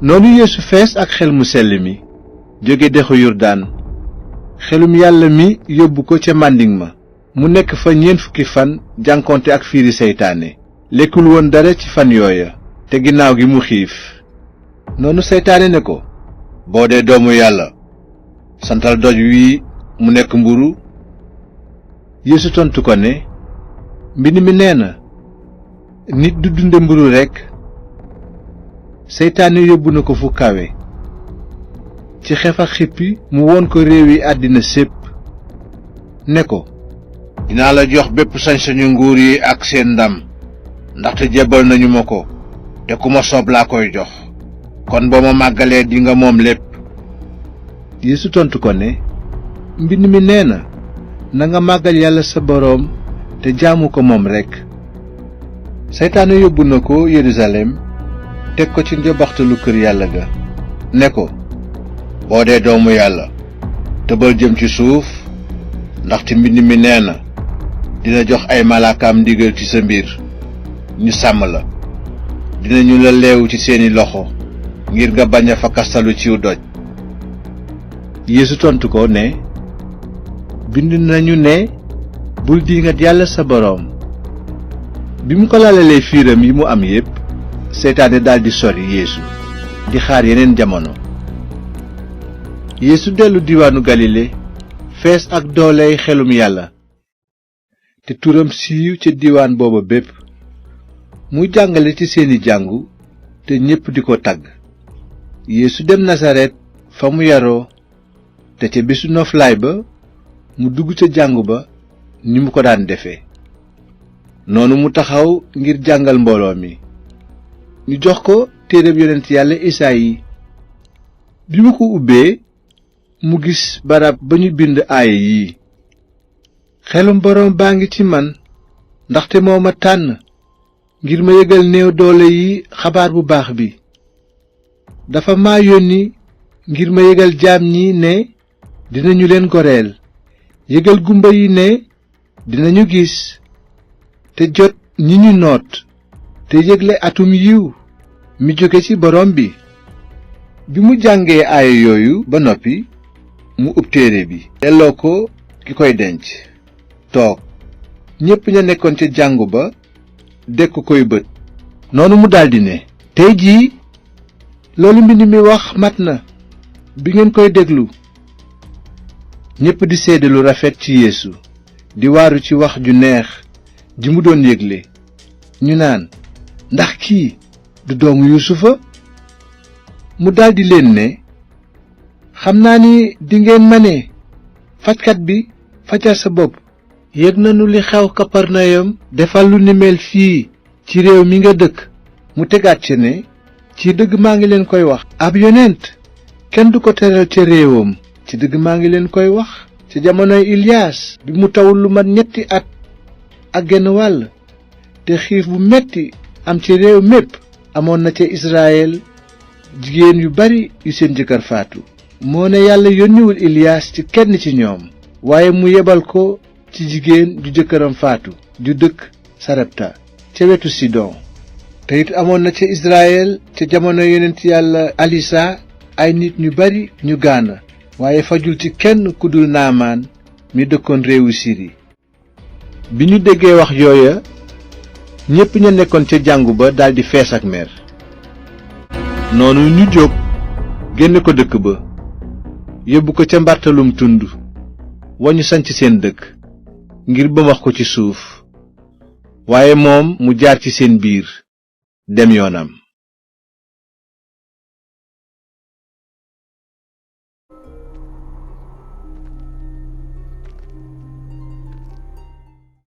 noonu Yeesu fees ak xel mu sell mi jóge dexu Yordaan xelum yàlla mi yóbbu ko ca màndiŋ ma mu nekk fa 40 fan jànkonte ak fiiri seytaane lekkul woon dara ci fan yooya te ginnaaw gi mu xiif noonu seytaane ne ko boo dee doomu yàlla santal doj wi mu nekk mburu Yeesu tontu ko ne mbind mi nee na nit du dunde mburu rekk seytaane yóbbu na ko fu kawe ci xef ak xippi mu won ko réewi àddina sépp ne ko dinaa la jox bépp sañ-sañu nguur yi ak seen ndam ndaxte jébbal nañu ma ko te ku ma soob laa koy jox kon boo ma màggalee dinga moom lépp Yeesu tontu ko ne mbind mi nee na nanga màggal yàlla sa boroom te jaamu ko moom rekk seytaane yóbbu na ko Yerusalem teg ko ci njobaxtalu kër yàlla ga ne ko boo dee doomu yàlla tëbal jëm ci suuf ndaxte mbind mi nee na dina jox ay malaakaam ndigal ci sa mbir ñu sàmm la dinañu la leewu ci seeni loxo ngir nga bañ a fakastalu ciw doj Yeesu tontu ko ne bind nañu ne bul diingat yàlla sa boroom bi mu ko lalalee fiiram yi mu am yépp seytaane daldi sori Yeesu di xaar yeneen jamono Yeesu dellu diwaanu Galile fees ak dooley xelum yàlla te turam siiw ca diwaan booba bépp muy jàngale ci seeni jàngu te ñépp di ko tagg Yeesu dem Nasaret fa mu yaroo te ca bésu noflaay ba mu dugg ca jàngu ba ni mu ko daan defe noonu mu taxaw ngir jàngal mbooloo mi ñu jox ko téereb yonent yàlla Isaayi bi mu ko ubbee mu gis barab ba ñu bind aaya yii xelum boroom baa ngi ci man ndaxte moo ma tànn ngir ma yëgal néew doole yi xabaar bu baax bi dafa ma yónni ngir ma yëgal jaam ñi ne dinañu leen goreel yëgal gumba yi ne dinañu gis te jot ñi ñu noot te yëgle atum yiw mi jóge ci boroom bi bi mu jàngee aaya yooyu ba noppi mu ub téere bi delloo ko ki koy denc toog ñépp ña nekkoon ca jàngu ba dekk koy bët noonu mu daldi ne tey jii loolu mbind mi wax mat na bi ngeen koy déglu ñépp di seede lu rafet ci Yeesu di waaru ci wax ju neex ji mu doon yégle ñu naan ndax kii du doomu Yuusufa mu daldi leen ne xam naa ni dingeen ma ne fajkat bi fajal sa bopp yëg nanu li xew Kaparnayom defal lu ni mel fii ci réew mi nga dëkk mu tegaat ci ne ci dëgg maa ngi leen koy wax ab yonent kenn du ko teral ca réewam ci dëgg maa ngi leen koy wax ca jamonoy Iliyaas bi mu tawul lu mat 3 at ak genn wàll te xiif bu metti am ci réew mépp amoon na ca Israyel jigéen yu bari yu seen jëkkër faatu moo ne yàlla yónniwul Iliyaas ci kenn ci ñoom waaye mu yebal ko ci jigéen ju jëkkëram faatu ju dëkk Sarepta ca wetu Sidon te it amoon na ca Israyel ca jamono yonent yàlla Alisa ay nit ñu bari ñu gaana waaye fajul ci kenn ku dul Naamaan mi dëkkoon réewu Siri bi ñu déggee wax yooya ñépp ña nekkoon ca jàngu ba daldi fees ak mer noonu ñu jóg génne ko dëkk ba yóbbu ko ca mbartalum tund wañu sanc seen dëkk ngir ba wax ko ci suuf waaye moom mu jaar ci seen biir dem yoonam